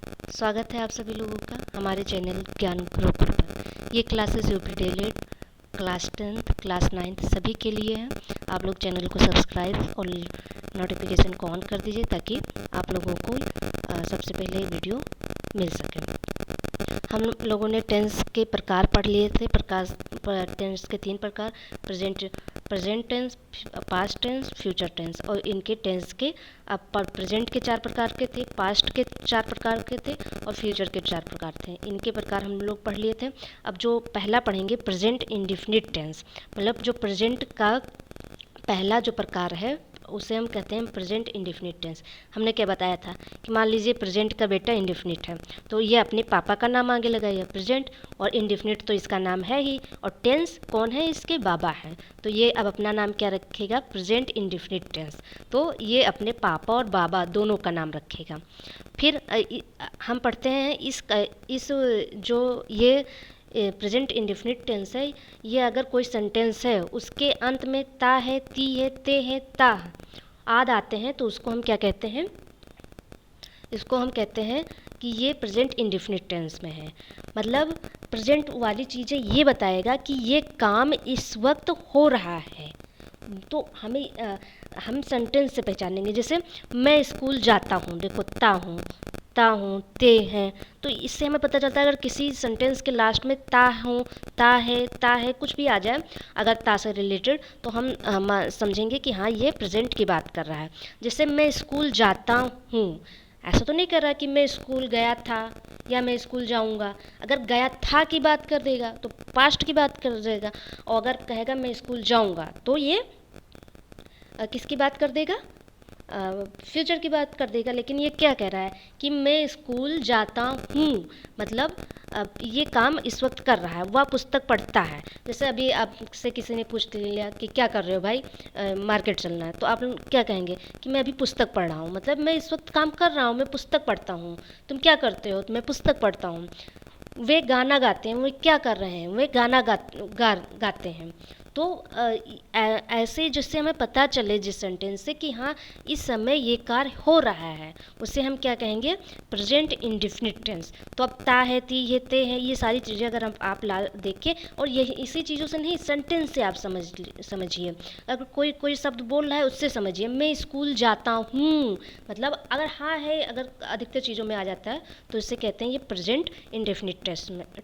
स्वागत है आप सभी लोगों का हमारे चैनल ज्ञान गुरुकुल पर। ये classes UP delete class 10th class 9th सभी के लिए हैं। आप लोग चैनल को सब्सक्राइब और नोटिफिकेशन को ऑन कर दीजिए ताकि आप लोगों को सबसे पहले वीडियो मिल सके। हम लोगों ने टेंस के प्रकार पढ़ लिए थे। टेंस के 3 प्रकार, present tense, past tense, future tense. और इनके टेंस के अब प्रेजेंट के 4 प्रकार के थे, पास्ट के 4 प्रकार के थे और फ्यूचर के 4 प्रकार थे। इनके प्रकार हम लोग पढ़ लिए थे। अब जो पहला पढ़ेंगे प्रेजेंट इंडेफिनिट टेंस, मतलब जो प्रेजेंट का पहला जो प्रकार है उसे हम कहते हैं प्रेजेंट इंडेफिनिट टेंस। हमने क्या बताया था कि मान लीजिए प्रेजेंट का बेटा इंडेफिनिट है तो ये अपने पापा का नाम आगे लगाएगा प्रेजेंट, और इंडेफिनिट तो इसका नाम है ही, और टेंस कौन है, इसके बाबा है, तो ये अब अपना नाम क्या रखेगा, प्रेजेंट इंडेफिनिट टेंस। तो ये अपने पापा और बाबा दोनों का नाम रखेगा। फिर हम पढ़ते हैं इस जो ये प्रेजेंट इंडेफिनिट टेंस है, ये अगर कोई सेंटेंस है उसके अंत में ता है, ती है, ते है, ता आद आते हैं तो उसको हम क्या कहते हैं, इसको हम कहते हैं कि ये प्रेजेंट इंडेफिनिट टेंस में है। मतलब प्रेजेंट वाली चीज़ें ये बताएगा कि ये काम इस वक्त हो रहा है। तो हम सेंटेंस से पहचानेंगे। जैसे मैं स्कूल जाता हूँ, देखो ता हूँ, ते हैं, तो इससे हमें पता चलता है अगर किसी सेंटेंस के लास्ट में ता हूँ, ता है कुछ भी आ जाए अगर ता से रिलेटेड, तो हम समझेंगे कि हाँ ये प्रेजेंट की बात कर रहा है। जैसे मैं स्कूल जाता हूँ, ऐसा तो नहीं कर रहा कि मैं स्कूल गया था या मैं स्कूल जाऊंगा। अगर गया था की बात कर देगा तो पास्ट की बात कर देगा, और अगर कहेगा मैं स्कूल जाऊंगा तो ये किसकी बात कर देगा, फ्यूचर की बात कर देगा। लेकिन ये क्या कह रहा है कि मैं स्कूल जाता हूँ, मतलब ये काम इस वक्त कर रहा है, वह पुस्तक पढ़ता है। जैसे अभी आपसे किसी ने पूछ लिया कि क्या कर रहे हो भाई, मार्केट चलना है, तो आप क्या कहेंगे कि मैं अभी पुस्तक पढ़ रहा हूँ, मतलब मैं इस वक्त काम कर रहा हूँ, मैं पुस्तक पढ़ता हूँ। तुम क्या करते हो, तो मैं पुस्तक पढ़ता हूँ। वे गाना गाते हैं, वे क्या कर रहे हैं, वे गाते हैं। तो ऐसे जिससे हमें पता चले जिस सेंटेंस से कि हाँ इस समय ये कार्य हो रहा है, उसे हम क्या कहेंगे, प्रेजेंट इंडेफिनिट टेंस। तो अब ता है, ती है, ते है, ये सारी चीज़ें अगर आप देखें, और ये इसी चीज़ों से नहीं, सेंटेंस से आप समझिए। अगर कोई शब्द बोल रहा है उससे समझिए। मैं स्कूल जाता हूँ, मतलब अगर हाँ है, अगर अधिकतर चीज़ों में आ जाता है तो इससे कहते हैं ये प्रेजेंट इंडेफिनिट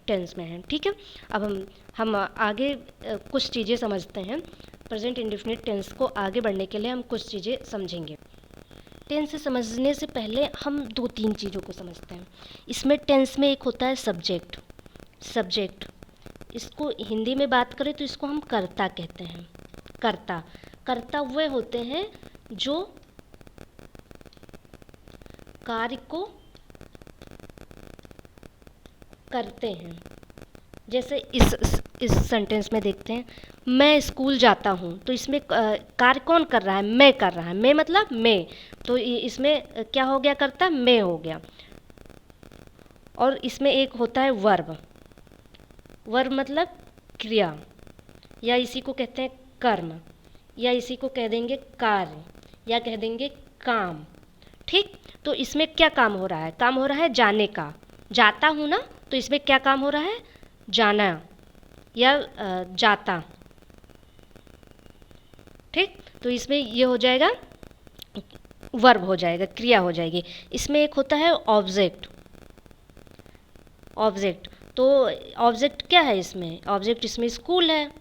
टेंस में है। ठीक है, अब हम आगे कुछ चीज़ें समझते हैं। प्रेजेंट इंडेफिनिट टेंस को आगे बढ़ने के लिए हम कुछ चीज़ें समझेंगे। टेंस से समझने से पहले हम 2-3 चीज़ों को समझते हैं। इसमें टेंस में एक होता है सब्जेक्ट, इसको हिंदी में बात करें तो इसको हम कर्ता कहते हैं। कर्ता वे होते हैं जो कार्य को करते हैं। जैसे इस सेंटेंस में देखते हैं, मैं स्कूल जाता हूँ, तो इसमें कार्य कौन कर रहा है, मैं कर रहा है, मैं मतलब मैं, तो इसमें क्या हो गया, करता मैं हो गया। और इसमें एक होता है वर्ब मतलब क्रिया, या इसी को कहते हैं कर्म, या इसी को कह देंगे कार्य, या कह देंगे काम। ठीक, तो इसमें क्या काम हो रहा है, काम हो रहा है जाने का। जाता हूँ ना, तो इसमें क्या काम हो रहा है, जाना या जाता। ठीक, तो इसमें ये हो जाएगा, वर्ब हो जाएगा, क्रिया हो जाएगी। इसमें एक होता है ऑब्जेक्ट। तो ऑब्जेक्ट क्या है इसमें, ऑब्जेक्ट इसमें स्कूल है।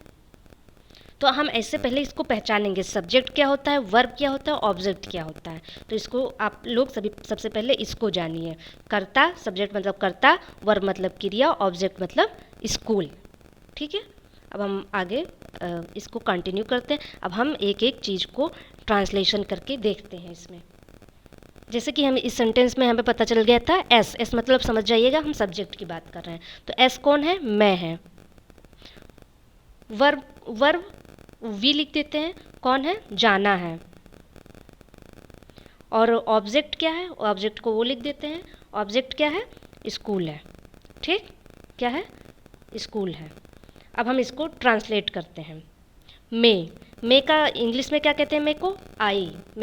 तो हम ऐसे पहले इसको पहचानेंगे, सब्जेक्ट क्या होता है, वर्ब क्या होता है, ऑब्जेक्ट क्या होता है। तो इसको आप लोग सबसे पहले इसको जानिए। कर्ता, सब्जेक्ट मतलब कर्ता, वर्ब मतलब क्रिया, ऑब्जेक्ट मतलब स्कूल। ठीक है, अब हम आगे इसको कंटिन्यू करते हैं। अब हम एक एक चीज़ को ट्रांसलेशन करके देखते हैं इसमें। जैसे कि हम इस सेंटेंस में हमें पता चल गया था एस मतलब समझ जाइएगा हम सब्जेक्ट की बात कर रहे हैं। तो एस कौन है, मैं है। वर्ब वी लिख देते हैं, कौन है, जाना है। और ऑब्जेक्ट क्या है, ऑब्जेक्ट को वो लिख देते हैं, ऑब्जेक्ट क्या है, स्कूल है। ठीक, क्या है, स्कूल है। अब हम इसको ट्रांसलेट करते हैं। मे का इंग्लिश में क्या कहते हैं, मे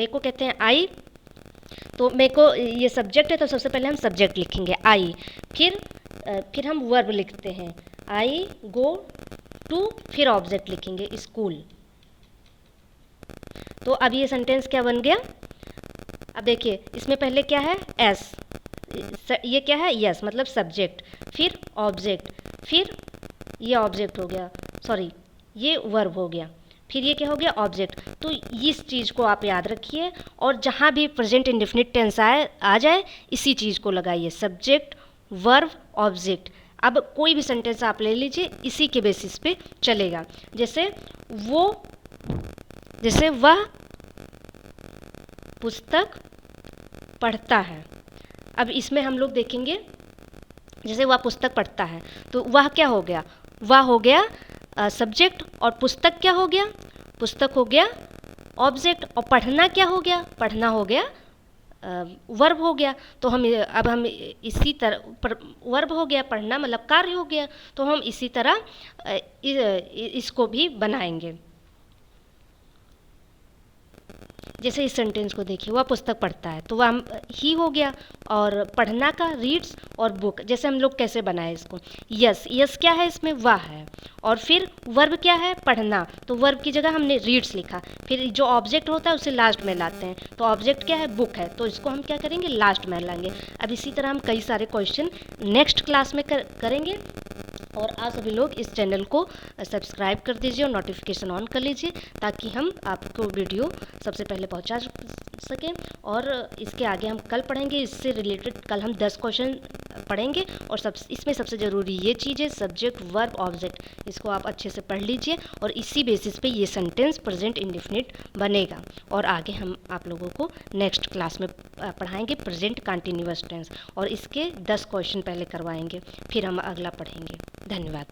को कहते हैं आई। तो मेरे को ये सब्जेक्ट है तो सबसे पहले हम सब्जेक्ट लिखेंगे आई, फिर हम वर्ब लिखते हैं आई गो टू, फिर ऑब्जेक्ट लिखेंगे स्कूल। तो अब ये सेंटेंस क्या बन गया, अब देखिए इसमें पहले क्या है एस, ये क्या है यस मतलब सब्जेक्ट, फिर ऑब्जेक्ट, फिर ये ऑब्जेक्ट हो गया, सॉरी ये वर्ब हो गया, फिर ये क्या हो गया ऑब्जेक्ट। तो इस चीज़ को आप याद रखिए और जहाँ भी प्रेजेंट इंडेफिनिट टेंस आ जाए इसी चीज़ को लगाइए, सब्जेक्ट वर्ब ऑब्जेक्ट। अब कोई भी सेंटेंस आप ले लीजिए इसी के बेसिस पे चलेगा, जैसे वह पुस्तक पढ़ता है। अब इसमें हम लोग देखेंगे जैसे वह पुस्तक पढ़ता है तो वह क्या हो गया, वह हो गया सब्जेक्ट और पुस्तक क्या हो गया, पुस्तक हो गया ऑब्जेक्ट और पढ़ना क्या हो गया, पढ़ना हो गया वर्ब हो गया। तो हम इसी तरह वर्ब हो गया, पढ़ना मतलब कार्य हो गया, तो हम इसी तरह इसको भी बनाएंगे। जैसे इस सेंटेंस को देखिए वह पुस्तक पढ़ता है तो वह ही हो गया, और पढ़ना का रीड्स और बुक, जैसे हम लोग कैसे बनाए इसको, यस क्या है इसमें वह है, और फिर वर्ब क्या है पढ़ना, तो वर्ब की जगह हमने रीड्स लिखा, फिर जो ऑब्जेक्ट होता है उसे लास्ट में लाते हैं, तो ऑब्जेक्ट क्या है बुक है, तो इसको हम क्या करेंगे लास्ट में लाएंगे। अब इसी तरह हम कई सारे क्वेश्चन नेक्स्ट क्लास में करेंगे, और आप सभी लोग इस चैनल को सब्सक्राइब कर दीजिए और नोटिफिकेशन ऑन कर लीजिए ताकि हम आपको वीडियो सबसे पहले पहुंचा सकें। और इसके आगे हम कल पढ़ेंगे, इससे रिलेटेड कल हम 10 क्वेश्चन पढ़ेंगे, और इसमें सबसे ज़रूरी ये चीज़ है सब्जेक्ट वर्ब ऑब्जेक्ट, इसको आप अच्छे से पढ़ लीजिए और इसी बेसिस पे ये सेंटेंस प्रेजेंट इंडेफिनिट बनेगा। और आगे हम आप लोगों को नेक्स्ट क्लास में पढ़ाएंगे प्रेजेंट कंटिन्यूअस टेंस, और इसके 10 क्वेश्चन पहले करवाएंगे, फिर हम अगला पढ़ेंगे। धन्यवाद।